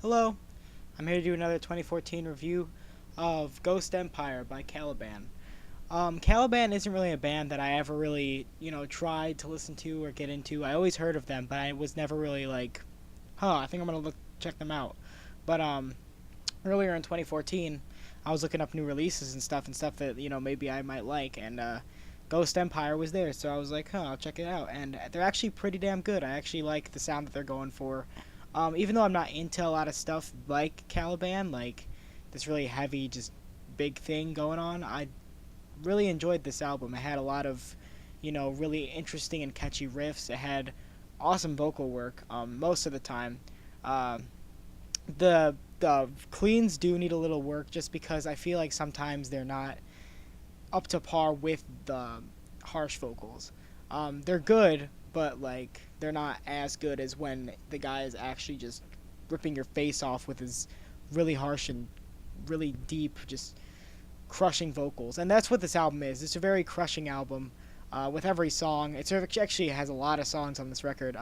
Hello, I'm here to do another 2014 review of Ghost Empire by Caliban. Caliban isn't really a band that I ever really, tried to listen to or get into. I always heard of them, but I was never really like, I think I'm gonna check them out. But earlier in 2014, I was looking up new releases and stuff that maybe I might like, and Ghost Empire was there, so I was like, I'll check it out, and they're actually pretty damn good. I actually like the sound that they're going for. Even though I'm not into a lot of stuff like Caliban, like this really heavy, just big thing going on, I really enjoyed this album. It had a lot of, really interesting and catchy riffs. It had awesome vocal work most of the time. Uh, the cleans do need a little work just because I feel like sometimes they're not up to par with the harsh vocals. They're good, but like they're not as good as when the guy is actually just ripping your face off with his really harsh and really deep, just crushing vocals. And that's what this album is. It's a very crushing album. With every song, it actually has a lot of songs on this record.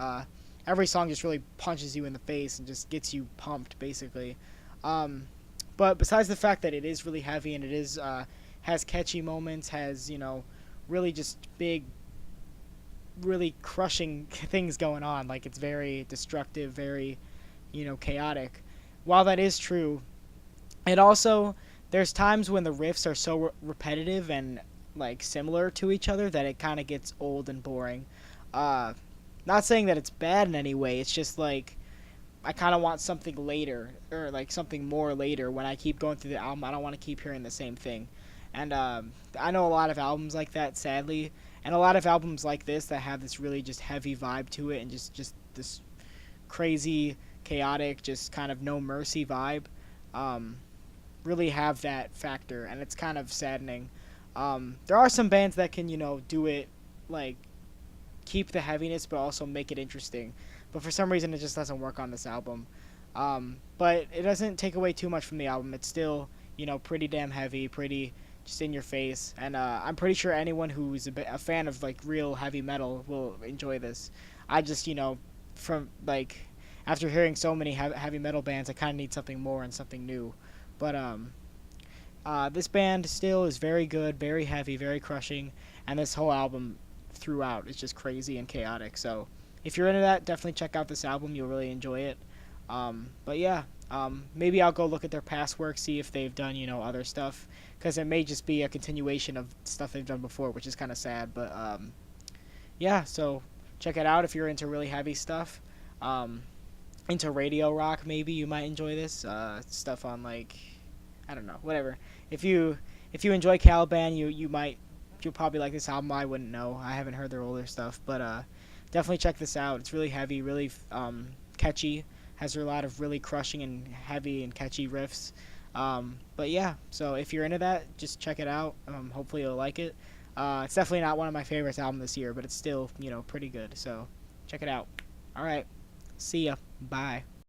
Every song just really punches you in the face and just gets you pumped, basically. Um, but besides the fact that it is really heavy and it is has catchy moments, has really just big, really crushing things going on. Like it's very destructive, very chaotic. While that is true, it also there's times when the riffs are so repetitive and like similar to each other that it kind of gets old and boring. Uh, Not saying that it's bad in any way. It's just like I kind of want something later or like something more later. When I keep going through the album, I don't want to keep hearing the same thing. And I know a lot of albums like that, sadly, and a lot of albums like this that have this really just heavy vibe to it and just this crazy, chaotic, just kind of no mercy vibe. Um, really have that factor, and it's kind of saddening. There are some bands that can do it like keep the heaviness but also make it interesting. But for some reason, it just doesn't work on this album. But it doesn't take away too much from the album. It's still, pretty damn heavy, pretty just in your face. And I'm pretty sure anyone who's a fan of like real heavy metal will enjoy this. I just, from like after hearing so many heavy metal bands, I kind of need something more and something new. But this band still is very good, very heavy, very crushing, and this whole album throughout is just crazy and chaotic. So if you're into that, definitely check out this album. You'll really enjoy it. But yeah, maybe I'll go look at their past work, see if they've done other stuff, because it may just be a continuation of stuff they've done before, which is kind of sad. But yeah, so check it out if you're into really heavy stuff. Into radio rock, maybe you might enjoy this stuff on like I don't know, whatever. If you enjoy Caliban, you'll probably like this album. I wouldn't know. I haven't heard their older stuff, but definitely check this out. It's really heavy, really catchy. Has a lot of really crushing and heavy and catchy riffs. But yeah, so if you're into that, just check it out. Hopefully you'll like it. It's definitely not one of my favorites album this year, but it's still pretty good. So check it out. All right, see ya. Bye.